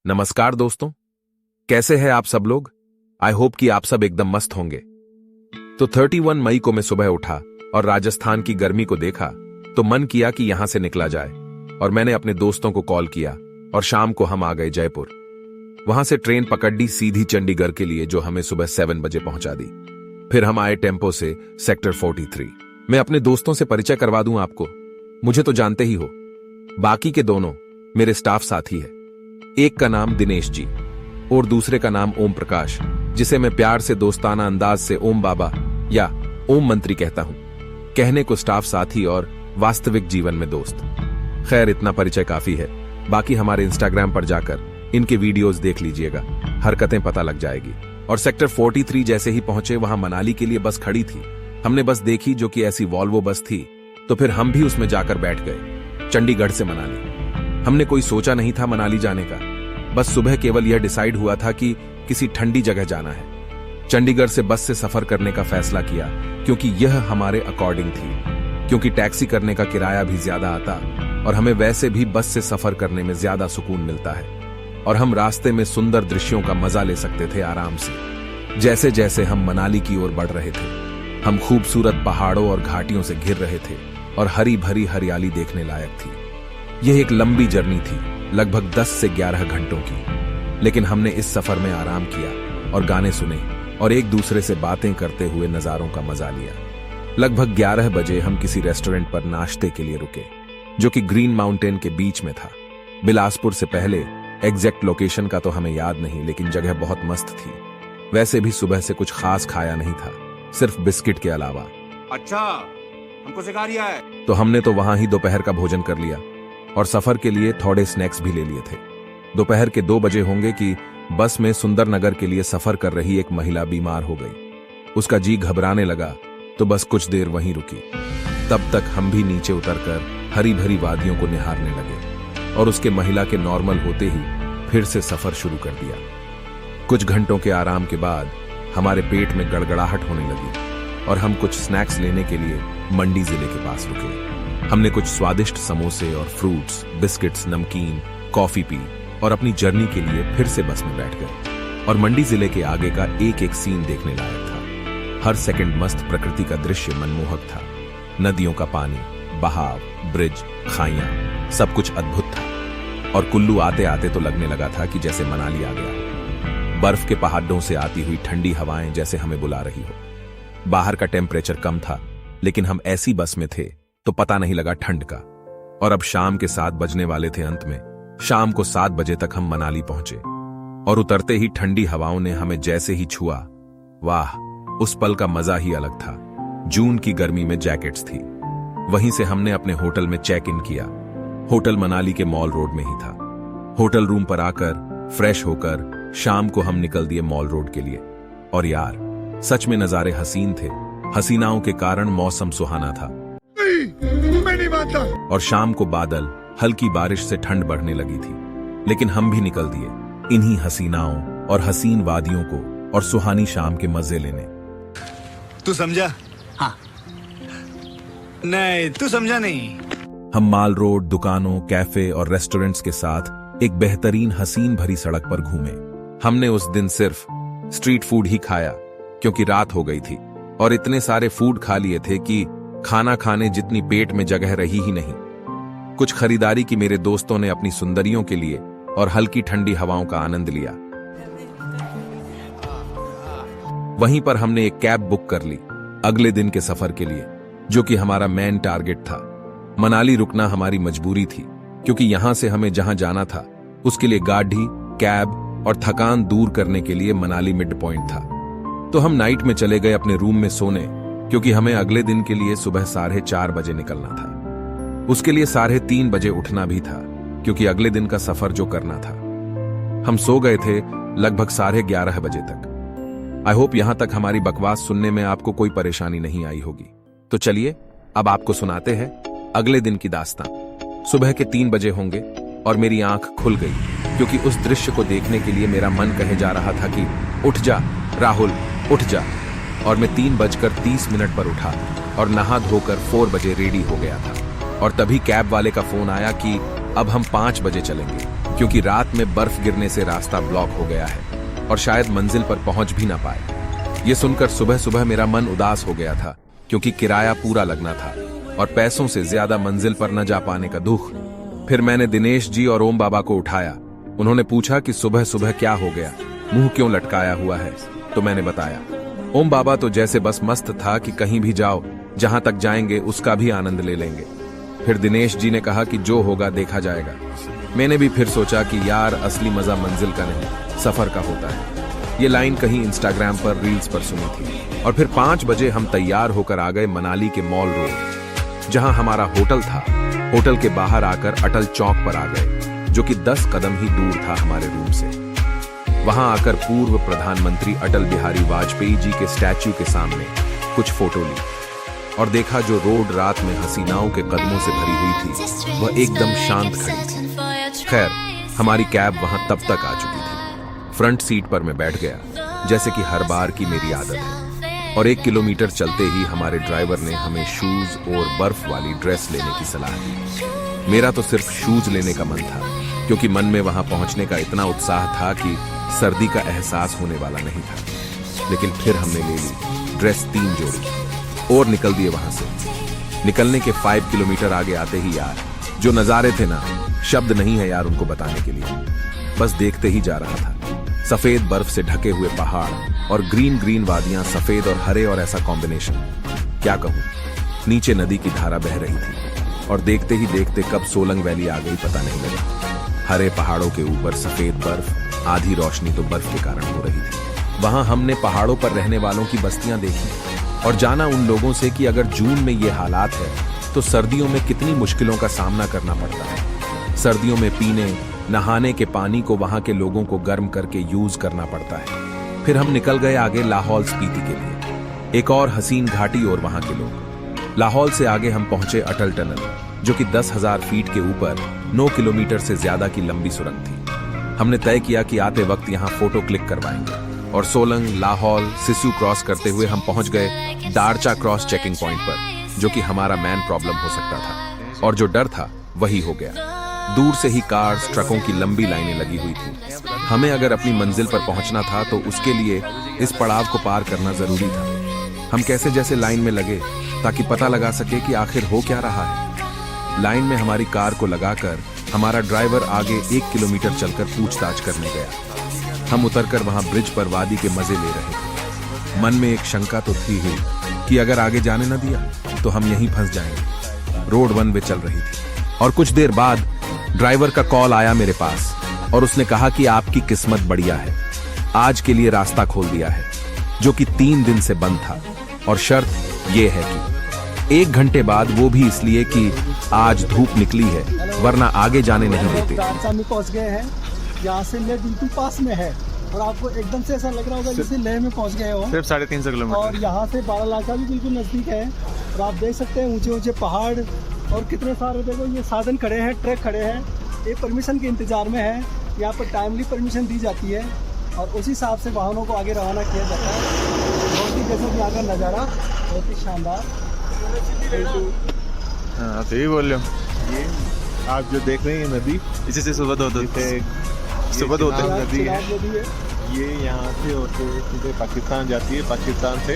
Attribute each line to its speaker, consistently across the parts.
Speaker 1: नमस्कार दोस्तों, कैसे हैं आप सब लोग। आई होप कि आप सब एकदम मस्त होंगे। तो 31 मई को मैं सुबह उठा और राजस्थान की गर्मी को देखा तो मन किया कि यहां से निकला जाए, और मैंने अपने दोस्तों को कॉल किया और शाम को हम आ गए जयपुर। वहां से ट्रेन पकड़ ली सीधी चंडीगढ़ के लिए, जो हमें सुबह 7 बजे पहुंचा दी। फिर हम आए टेम्पो से सेक्टर 43। मैं अपने दोस्तों से परिचय करवा दूं आपको, मुझे तो जानते ही हो। बाकी के दोनों मेरे स्टाफ साथी है। एक का नाम दिनेश जी और दूसरे का नाम ओम प्रकाश, जिसे मैं प्यार से दोस्ताना अंदाज से ओम बाबा या ओम मंत्री कहता हूं। कहने को स्टाफ साथी और वास्तविक जीवन में दोस्त। खैर, इतना परिचय काफी है। बाकी हमारे इंस्टाग्राम पर जाकर इनके वीडियोस देख लीजिएगा, हरकतें पता लग जाएगी। और सेक्टर 43 जैसे ही पहुंचे, वहां मनाली के लिए बस खड़ी थी। हमने बस देखी, जो कि ऐसी वॉल्वो बस थी, तो फिर हम भी उसमें जाकर बैठ गए। चंडीगढ़ से मनाली हमने कोई सोचा नहीं था मनाली जाने का। बस सुबह केवल यह डिसाइड हुआ था कि किसी ठंडी जगह जाना है। चंडीगढ़ से बस से सफर करने का फैसला किया, क्योंकि यह हमारे अकॉर्डिंग थी। क्योंकि टैक्सी करने का किराया भी ज्यादा आता और हमें वैसे भी बस से सफर करने में ज्यादा सुकून मिलता है। और हम रास्ते में सुंदर दृश्यों का मजा ले सकते थे आराम से। जैसे जैसे हम मनाली की ओर बढ़ रहे थे, हम खूबसूरत पहाड़ों और घाटियों से घिर रहे थे और हरी भरी हरियाली देखने लायक थी। यह एक लंबी जर्नी थी, लगभग 10 से 11 घंटों की। लेकिन हमने इस सफर में आराम किया और गाने सुने और एक दूसरे से बातें करते हुए नजारों का मजा लिया। लगभग 11 बजे हम किसी रेस्टोरेंट पर नाश्ते के लिए रुके, जो कि ग्रीन माउंटेन के बीच में था। बिलासपुर से पहले एग्जैक्ट लोकेशन का तो हमें याद नहीं, लेकिन जगह बहुत मस्त थी। वैसे भी सुबह से कुछ खास खाया नहीं था, सिर्फ बिस्किट के अलावा।
Speaker 2: अच्छा, हमको सिखा रिया है।
Speaker 1: तो हमने तो वहां ही दोपहर का भोजन कर लिया और सफर के लिए थोड़े स्नैक्स भी ले लिए थे। दोपहर के 2 बजे होंगे कि बस में सुंदरनगर के लिए सफर कर रही एक महिला बीमार हो गई। उसका जी घबराने लगा, तो बस कुछ देर वहीं रुकी। तब तक हम भी नीचे उतरकर हरी भरी वादियों को निहारने लगे और उसके महिला के नॉर्मल होते ही फिर से सफर शुरू कर दिया। कुछ घंटों के आराम के बाद हमारे पेट में गड़गड़ाहट होने लगी और हम कुछ स्नैक्स लेने के लिए मंडी जिले के पास रुके। हमने कुछ स्वादिष्ट समोसे और फ्रूट्स, बिस्किट्स, नमकीन, कॉफी पी और अपनी जर्नी के लिए फिर से बस में बैठ गए। और मंडी जिले के आगे का एक एक सीन देखने लायक था। हर सेकंड मस्त प्रकृति का दृश्य मनमोहक था। नदियों का पानी, बहाव, ब्रिज, खाइयां, सब कुछ अद्भुत था। और कुल्लू आते आते तो लगने लगा था कि जैसे मनाली आ गया। बर्फ के पहाड़ों से आती हुई ठंडी हवाएं जैसे हमें बुला रही हो। बाहर का टेम्परेचर कम था, लेकिन हम ऐसी बस में थे तो पता नहीं लगा ठंड का। और अब शाम के 7 बजने वाले थे। अंत में शाम को 7 बजे तक हम मनाली पहुंचे और उतरते ही ठंडी हवाओं ने हमें जैसे ही छुआ, वाह, उस पल का मजा ही अलग था। जून की गर्मी में जैकेट्स थी। वहीं से हमने अपने होटल में चेक इन किया। होटल मनाली के मॉल रोड में ही था। होटल रूम पर आकर फ्रेश होकर शाम को हम निकल दिए मॉल रोड के लिए। और यार, सच में नजारे हसीन थे। हसीनाओं के कारण मौसम सुहाना था।
Speaker 2: मैं नहीं मानता।
Speaker 1: और शाम को बादल, हल्की बारिश से ठंड बढ़ने लगी थी। लेकिन हम भी निकल दिए इन्हीं हसीनाओं और हसीन वादियों को और सुहानी शाम के मजे लेने।
Speaker 2: तू समझा? हाँ। नहीं, तू समझा नहीं।
Speaker 1: हम माल रोड, दुकानों, कैफे और रेस्टोरेंट्स के साथ एक बेहतरीन हसीन भरी सड़क पर घूमे। हमने उस दिन सिर्फ स्ट्रीट फूड ही खाया, क्योंकि रात हो गई थी और इतने सारे फूड खा लिए थे कि खाना खाने जितनी पेट में जगह रही ही नहीं। कुछ खरीदारी की मेरे दोस्तों ने अपनी सुंदरियों के लिए और हल्की ठंडी हवाओं का आनंद लिया। वहीं पर हमने एक कैब बुक कर ली अगले दिन के सफर के लिए, जो कि हमारा मेन टारगेट था। मनाली रुकना हमारी मजबूरी थी, क्योंकि यहां से हमें जहां जाना था उसके लिए गाड़ी, कैब और थकान दूर करने के लिए मनाली मिड पॉइंट था। तो हम नाइट में चले गए अपने रूम में सोने, क्योंकि हमें अगले दिन के लिए सुबह 4:30 बजे निकलना था। उसके लिए 3:30 बजे उठना भी था, क्योंकि अगले दिन का सफर जो करना था। हम सो गए थे लगभग 11:30 बजे तक। आई होप यहां तक हमारी बकवास सुनने में आपको कोई परेशानी नहीं आई होगी। तो चलिए अब आपको सुनाते हैं अगले दिन की दास्तां। सुबह के 3 बजे होंगे और मेरी आंख खुल गई, क्योंकि उस दृश्य को देखने के लिए मेरा मन कहे जा रहा था कि उठ जा राहुल, उठ जा। और मैं 3:30 पर उठा और नहा धोकर 4 बजे रेडी हो गया था। और तभी कैब वाले का फोन आया कि अब हम 5 बजे चलेंगे। क्योंकि रात में बर्फ गिरने से रास्ता ब्लॉक हो गया है और शायद मंजिल पर पहुंच भी ना पाए। ये सुनकर सुबह सुबह मेरा मन उदास हो गया था, क्योंकि किराया पूरा लगना था और पैसों से ज्यादा मंजिल पर न जा पाने का दुख। फिर मैंने दिनेश जी और ओम बाबा को उठाया। उन्होंने पूछा कि सुबह सुबह क्या हो गया, मुंह क्यों लटकाया हुआ है। तो मैंने बताया। ओम बाबा तो जैसे बस मस्त था कि कहीं भी जाओ, जहां तक जाएंगे उसका भी आनंद ले लेंगे। फिर दिनेश जी ने कहा कि जो होगा देखा जाएगा। मैंने भी फिर सोचा कि यार, असली मजा मंजिल का नहीं, सफर का होता है। ये लाइन कहीं इंस्टाग्राम पर रील्स पर सुनी थी। और फिर 5 बजे हम तैयार होकर आ गए मनाली के मॉल रोड, जहां हमारा होटल था। होटल के बाहर आकर अटल चौक पर आ गए, जो कि 10 कदम ही दूर था हमारे रूम से। वहां आकर पूर्व प्रधानमंत्री अटल बिहारी वाजपेयी जी के स्टैच्यू के सामने कुछ फोटो ली और देखा जो रोड रात में हसीनाओं के कदमों से भरी हुई थी, वह एकदम शांत खड़ी थी। खैर, हमारी कैब वहां तब तक आ चुकी थी। फ्रंट सीट पर मैं बैठ गया, जैसे कि हर बार की मेरी आदत है। और 1 किलोमीटर चलते ही हमारे ड्राइवर ने हमें शूज और बर्फ वाली ड्रेस लेने की सलाह दी। मेरा तो सिर्फ शूज लेने का मन था, क्योंकि मन में वहां पहुंचने का इतना उत्साह था कि सर्दी का एहसास होने वाला नहीं था। लेकिन फिर हमने ले ली ड्रेस, 3 जोड़ी और निकल दिए वहां से। निकलने के 5 किलोमीटर आगे आते ही यार, जो नजारे थे ना, शब्द नहीं है यार उनको बताने के लिए। बस देखते ही जा रहा था। सफेद बर्फ से ढके हुए पहाड़ और ग्रीन ग्रीन वादियां, सफेद और हरे, और ऐसा कॉम्बिनेशन, क्या कहूं। नीचे नदी की धारा बह रही थी और देखते ही देखते कब सोलंग वैली आ गई पता नहीं लगा। हरे पहाड़ों के ऊपर सफेद बर्फ, आधी रोशनी तो बर्फ के कारण हो रही थी। वहां हमने पहाड़ों पर रहने वालों की बस्तियां देखी और जाना उन लोगों से कि अगर जून में ये हालात है तो सर्दियों में कितनी मुश्किलों का सामना करना पड़ता है। सर्दियों में पीने नहाने के पानी को वहां के लोगों को गर्म करके यूज करना पड़ता है। फिर हम निकल गए आगे लाहौल स्पीति के लिए, एक और हसीन घाटी और वहां के लोग। लाहौल से आगे हम पहुंचे अटल टनल, जो कि 10,000 फीट के ऊपर 9 किलोमीटर से ज्यादा की लंबी सुरंग थी। हमने तय किया कि आते वक्त यहाँ फोटो क्लिक करवाएंगे और सोलंग, लाहौल, सिसु क्रॉस करते हुए हम पहुंच गए दारचा क्रॉस चेकिंग पॉइंट पर, जो कि हमारा मैन प्रॉब्लम हो सकता था। और जो डर था वही हो गया। दूर से ही कार्स, ट्रकों की लंबी लाइनें लगी हुई थी। हमें अगर अपनी मंजिल पर पहुंचना था तो उसके लिए इस पड़ाव को पार करना जरूरी था। हम कैसे जैसे लाइन में लगे ताकि पता लगा सके कि आखिर हो क्या रहा है। लाइन में हमारी कार को लगाकर हमारा ड्राइवर आगे 1 किलोमीटर चलकर पूछताछ करने गया। हम उतरकर वहां ब्रिज पर वादी के मजे ले रहे थे। मन में एक शंका तो थी ही कि अगर आगे जाने न दिया तो हम यहीं फंस जाएंगे। रोड 1 वे चल रही थी और कुछ देर बाद ड्राइवर का कॉल आया मेरे पास और उसने कहा कि आपकी किस्मत बढ़िया है, आज के लिए रास्ता खोल दिया है, जो कि 3 दिन से बंद था। और शर्त यह है कि 1 घंटे बाद, वो भी इसलिए कि आज धूप निकली है, वरना आगे जाने नहीं देते।
Speaker 3: दारचा में पहुंच गए हैं। यहाँ से लेह बिल्कुल पास में है और आपको एकदम से ऐसा लग रहा होगा जैसे लेह में पहुंच गए हो।
Speaker 4: सिर्फ 350 किलोमीटर।
Speaker 3: और यहाँ से बारालाचा भी बिल्कुल नजदीक है और आप देख सकते हैं ऊंचे ऊंचे पहाड़ और कितने सारे, देखो ये साधन खड़े हैं, ट्रक खड़े हैं। ये परमिशन के इंतजार में है। यहाँ पर टाइमली परमिशन दी जाती है और उसी हिसाब से वाहनों को आगे रवाना किया जाता है। बहुत ही जैसा कि यहाँ का नज़ारा बहुत ही शानदार।
Speaker 4: हाँ, तो यही बोल रहे हो।
Speaker 5: ये आप जो देख रहे हैं नदी,
Speaker 4: इसी से सुबह होते
Speaker 5: सुबह होते
Speaker 3: चिनाब
Speaker 5: नदी है।
Speaker 3: नदी है।
Speaker 5: ये यहाँ से होते सीधे पाकिस्तान जाती है। पाकिस्तान से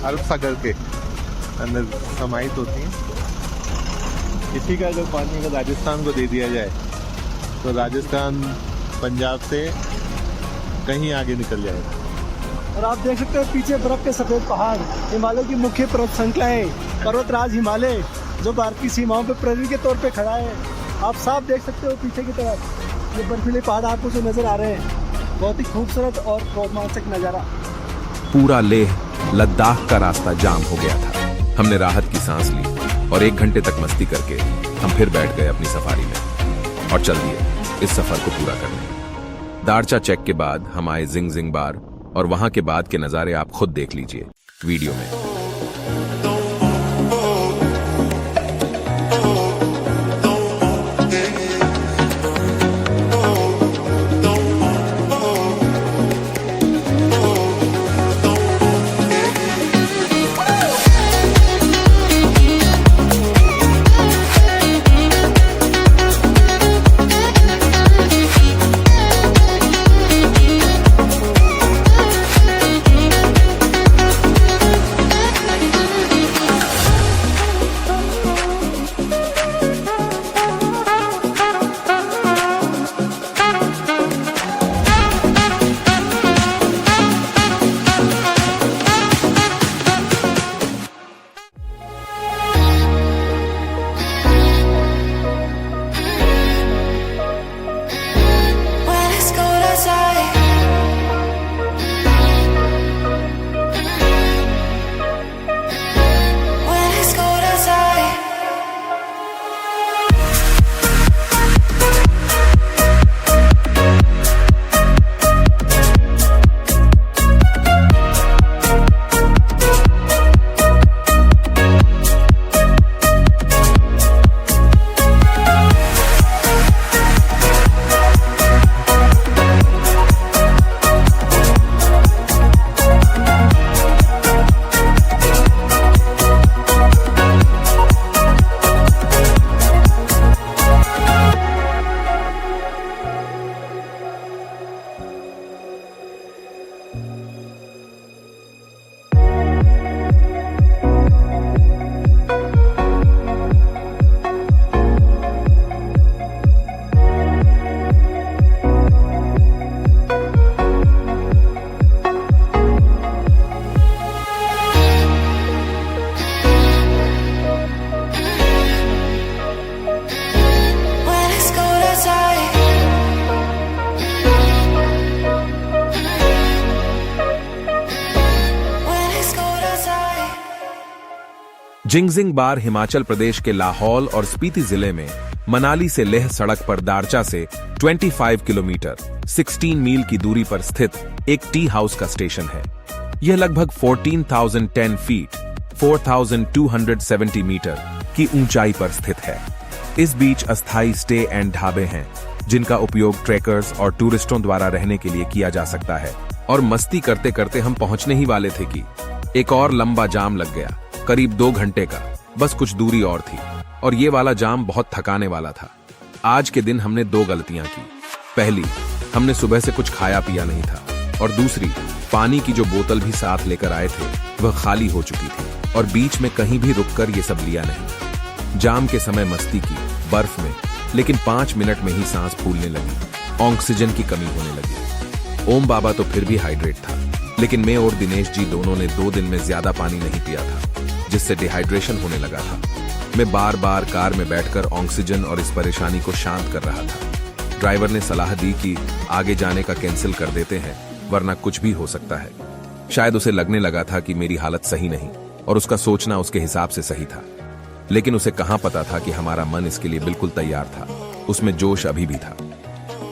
Speaker 5: अरब सागर के अंदर समाहित होती है। इसी का अगर पानी अगर राजस्थान को दे दिया जाए तो राजस्थान पंजाब से कहीं आगे निकल जाएगा।
Speaker 3: और आप देख सकते हैं पीछे बर्फ के सफेद पहाड़, हिमालय की मुख्य पर्वत श्रृंखलाएं, पर्वतराज हिमालय, जो भारत की सीमाओं पर प्रहरी के तौर पे खड़ा है। आप साफ देख सकते हो पीछे की तरफ ये बर्फीले पहाड़ आपको जो नजर आ रहे हैं। बहुत ही खूबसूरत और रोमांचक नज़ारा।
Speaker 1: पूरा लेह लद्दाख का रास्ता जाम हो गया था। हमने राहत की सांस ली और 1 घंटे तक मस्ती करके हम फिर बैठ गए अपनी सफारी में और चल दिए इस सफर को पूरा करने। दारचा चेक के बाद हम आए जिंग जिंग बार और वहां के बाद के नज़ारे आप खुद देख लीजिए वीडियो में। जिंगजिंग बार हिमाचल प्रदेश के लाहौल और स्पीति जिले में मनाली से लेह सड़क पर दारचा से 25 किलोमीटर 16 मील की दूरी पर स्थित एक टी हाउस का स्टेशन है। यह लगभग 14,010 फीट 4,270 मीटर की ऊंचाई पर स्थित है। इस बीच अस्थायी स्टे एंड ढाबे हैं जिनका उपयोग ट्रेकर्स और टूरिस्टों द्वारा रहने के लिए किया जा सकता है। और मस्ती करते करते हम पहुंचने ही वाले थे कि एक और लंबा जाम लग गया, करीब 2 घंटे का। बस कुछ दूरी और थी और ये वाला जाम बहुत थकाने वाला था। आज के दिन हमने 2 गलतियां की। पहली, हमने सुबह से कुछ खाया पिया नहीं था, और दूसरी, पानी की जो बोतल भी साथ लेकर आए थे वह खाली हो चुकी थी और बीच में कहीं भी रुककर ये सब लिया नहीं। जाम के समय मस्ती की बर्फ में, लेकिन 5 मिनट में ही सांस फूलने लगी, ऑक्सीजन की कमी होने लगी। ओम बाबा तो फिर भी हाइड्रेट था, लेकिन मैं और दिनेश जी दोनों ने 2 दिन में ज्यादा पानी नहीं पिया था, जिससे डिहाइड्रेशन होने लगा था। मैं बार बार कार में बैठकर ऑक्सीजन और इस परेशानी को शांत कर रहा था। ड्राइवर ने सलाह दी कि आगे जाने का कैंसिल कर देते हैं, वरना कुछ भी हो सकता है। शायद उसे लगने लगा था कि मेरी हालत सही नहीं और उसका सोचना उसके हिसाब से सही था, लेकिन उसे कहां पता था कि हमारा मन इसके लिए बिल्कुल तैयार था। उसमें जोश अभी भी था।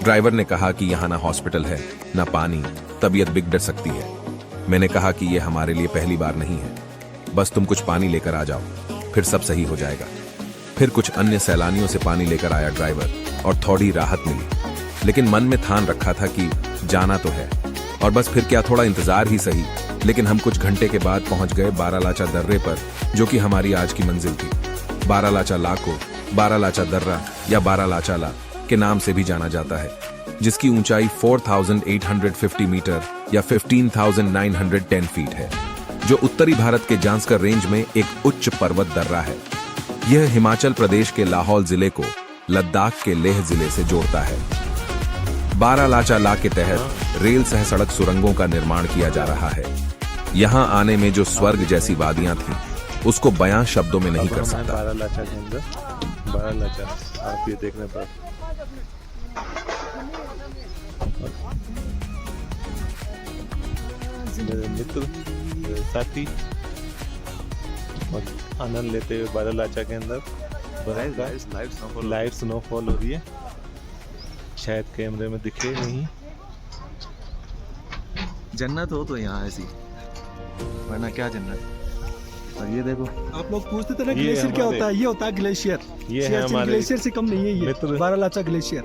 Speaker 1: ड्राइवर ने कहा कि यहाँ ना हॉस्पिटल है, ना पानी, तबीयत बिगड़ सकती है। मैंने कहा कि यह हमारे लिए पहली बार नहीं है, बस तुम कुछ पानी लेकर आ जाओ, फिर सब सही हो जाएगा। फिर कुछ अन्य सैलानियों से पानी लेकर आया ड्राइवर और थोड़ी राहत मिली, लेकिन मन में ठान रखा था कि जाना तो है और बस फिर क्या, थोड़ा इंतजार ही सही। लेकिन हम कुछ घंटे के बाद पहुंच गए बारालाचा दर्रे पर, जो कि हमारी आज की मंजिल थी। बारालाचा ला को बारालाचा दर्रा या बारालाचा ला के नाम से भी जाना जाता है, जिसकी ऊंचाई 4,850 मीटर या 15,910 फीट है, जो उत्तरी भारत के जांस्कर रेंज में एक उच्च पर्वत दर्रा है। यह हिमाचल प्रदेश के लाहौल जिले को लद्दाख के लेह जिले से जोड़ता है। बारालाचा ला के तहत रेल सह सड़क सुरंगों का निर्माण किया जा रहा है। यहाँ आने में जो स्वर्ग जैसी वादियां थीं, उसको बयां शब्दों में नहीं कर सकता।
Speaker 5: बारालाचा के अंदर, बारालाचा आप ये देखने पर मेरे मित्र, मेरे साथी और आनंद लेते हुए बारालाचा के अंदर लाइव स्नोफॉल हो रही है। शायद कैमरे में दिखे नहीं।
Speaker 4: जन्नत हो तो यहाँ ऐसी, वरना क्या जन्नत। और ये देखो,
Speaker 3: आप लोग पूछते थे ना ग्लेशियर क्या होता है, ये होता है ग्लेशियर।
Speaker 5: ये है हमारे
Speaker 3: ग्लेशियर से कम नहीं है ये
Speaker 5: मित्र।
Speaker 3: बारालाचा ग्लेशियर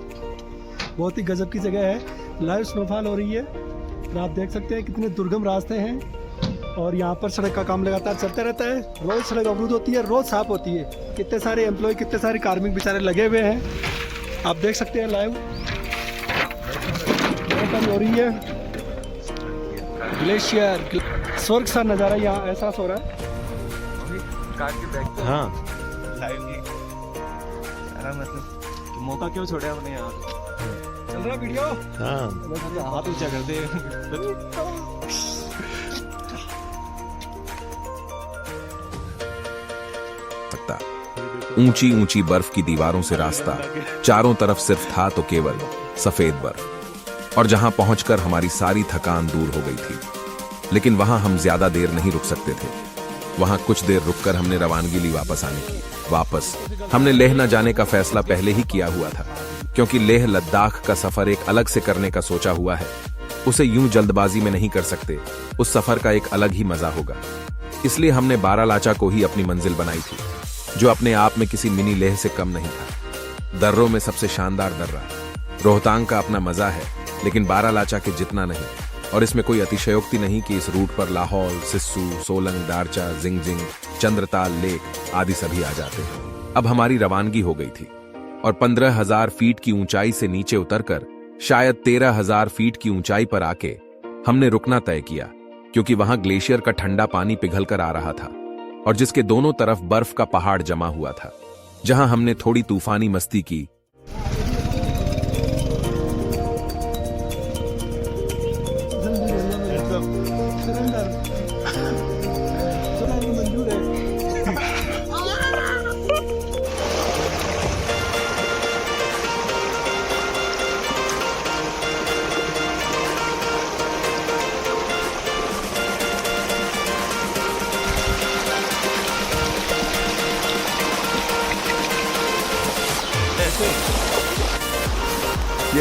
Speaker 3: बहुत ही गजब की जगह है। लाइव स्नोफॉल हो रही है और आप देख सकते हैं कितने दुर्गम रास्ते हैं और यहाँ पर सड़क का काम लगातार चलता रहता है। रोज सड़क अवरुद्ध होती है, रोज साफ होती है। कितने सारे एम्प्लॉय, कितने सारे कार्मिक बेचारे लगे हुए हैं, आप देख सकते हैं। लाइव हो रही है ग्लेशियर, स्वर्ग सा नज़ारा यहाँ एहसास हो रहा है।
Speaker 5: हाँ,
Speaker 4: मतलब मौका क्यों छोड़ा हमने यहाँ।
Speaker 3: चल रहा वीडियो,
Speaker 5: हाँ,
Speaker 4: हाथ ऊंचा कर दे।
Speaker 1: ऊंची ऊंची बर्फ की दीवारों से रास्ता, चारों तरफ सिर्फ था तो केवल सफेद बर्फ। और जहां पहुंचकर हमारी सारी थकान दूर हो गई थी, लेकिन वहां हम ज्यादा देर नहीं रुक सकते थे। वहां कुछ देर रुककर हमने रवानगी ली वापस आने की। वापस हमने लेह न जाने का फैसला पहले ही किया हुआ था, क्योंकि लेह लद्दाख का सफर एक अलग से करने का सोचा हुआ है। उसे यूं जल्दबाजी में नहीं कर सकते, उस सफर का एक अलग ही मजा होगा। इसलिए हमने बारालाचा को ही अपनी मंजिल बनाई थी, जो अपने आप में किसी मिनी लेह से कम नहीं था। दर्रों में सबसे शानदार दर्रा रोहतांग का अपना मजा है, लेकिन बारालाचा के जितना नहीं। और इसमें कोई अतिशयोक्ति नहीं कि इस रूट पर लाहौल, सिस्सू, सोलंग, दारचा, जिंगजिंग, चंद्रताल लेक आदि सभी आ जाते हैं। अब हमारी रवानगी हो गई थी और 15,000 फीट की ऊंचाई से नीचे उतरकर शायद 13,000 फीट की ऊंचाई पर आके हमने रुकना तय किया, क्योंकि वहां ग्लेशियर का ठंडा पानी पिघल कर आ रहा था और जिसके दोनों तरफ बर्फ का पहाड़ जमा हुआ था, जहां हमने थोड़ी तूफानी मस्ती की।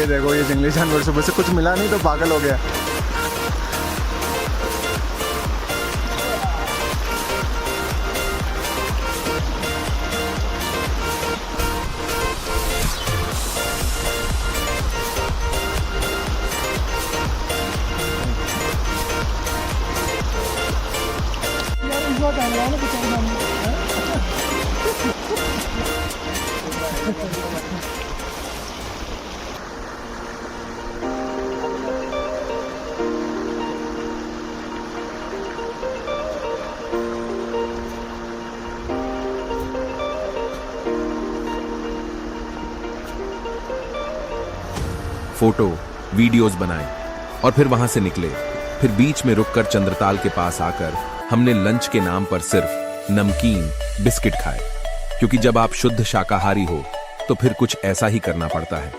Speaker 4: देखो ये जंगली जानवर, सुबह से कुछ मिला नहीं तो पागल हो गया।
Speaker 3: यार इस बात आने वाला बेचारे हम
Speaker 1: फोटो वीडियोस बनाए और फिर वहां से निकले। फिर बीच में रुककर चंद्रताल के पास आकर हमने लंच के नाम पर सिर्फ नमकीन बिस्किट खाए, क्योंकि जब आप शुद्ध शाकाहारी हो तो फिर कुछ ऐसा ही करना पड़ता है।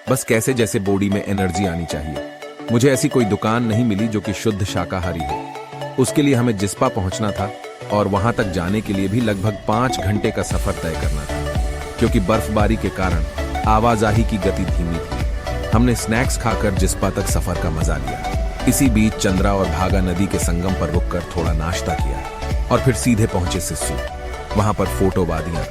Speaker 1: बस कैसे जैसे बॉडी में एनर्जी आनी चाहिए। मुझे ऐसी कोई दुकान नहीं मिली जो कि शुद्ध शाकाहारी हो। उसके लिए हमें जिस्पा पहुंचना था और वहां तक जाने के लिए भी लगभग 5 घंटे का सफर तय करना था, क्योंकि बर्फबारी के कारण आवाजाही की गति धीमी थी। हमने स्नैक्स खाकर जिस्पा तक सफर का मजा लिया। इसी बीच चंद्रा और भागा नदी के संगम पर रुककर थोड़ा नाश्ता किया और फिर सीधे पहुंचे सिस्सू। वहां पर फोटो वादियां,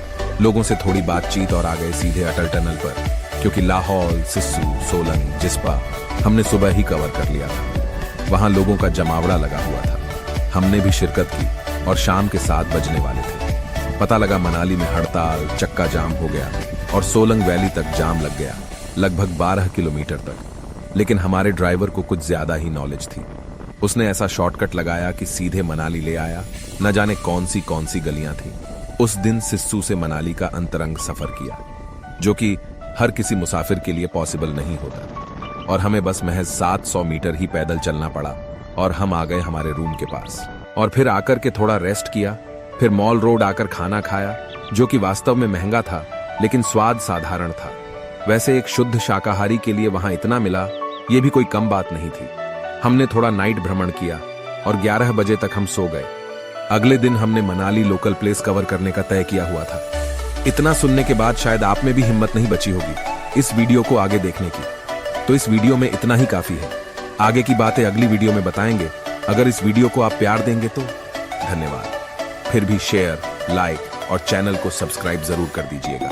Speaker 1: लोगों से थोड़ी बातचीत और आ गए सीधे अटल टनल पर, क्योंकि लाहौल, सिस्सू, सोलंग, जिस्पा हमने सुबह ही कवर कर लिया था। वहां लोगों का जमावड़ा लगा हुआ था। हमने भी शिरकत की और शाम के 7 बजने वाले थे। पता लगा मनाली में हड़ताल, चक्का जाम हो गया और सोलंग वैली तक जाम लग गया, लगभग 12 किलोमीटर तक। लेकिन हमारे ड्राइवर को कुछ ज्यादा ही नॉलेज थी। उसने ऐसा शॉर्टकट लगाया कि सीधे मनाली ले आया। न जाने कौन सी गलियां थी। उस दिन सिस्सू से मनाली का अंतरंग सफर किया, जो कि हर किसी मुसाफिर के लिए पॉसिबल नहीं होता, और हमें बस महज 700 मीटर ही पैदल चलना पड़ा और हम आ गए हमारे रूम के पास। और फिर आकर के थोड़ा रेस्ट किया। फिर मॉल रोड आकर खाना खाया, जो कि वास्तव में महंगा था लेकिन स्वाद साधारण था। वैसे एक शुद्ध शाकाहारी के लिए वहां इतना मिला, ये भी कोई कम बात नहीं थी। हमने थोड़ा नाइट भ्रमण किया और 11 बजे तक हम सो गए। अगले दिन हमने मनाली लोकल प्लेस कवर करने का तय किया हुआ था। इतना सुनने के बाद शायद आप में भी हिम्मत नहीं बची होगी इस वीडियो को आगे देखने की, तो इस वीडियो में इतना ही काफी है। आगे की बातें अगली वीडियो में बताएंगे। अगर इस वीडियो को आप प्यार देंगे तो धन्यवाद। फिर भी शेयर, लाइक और चैनल को सब्सक्राइब जरूर कर दीजिएगा।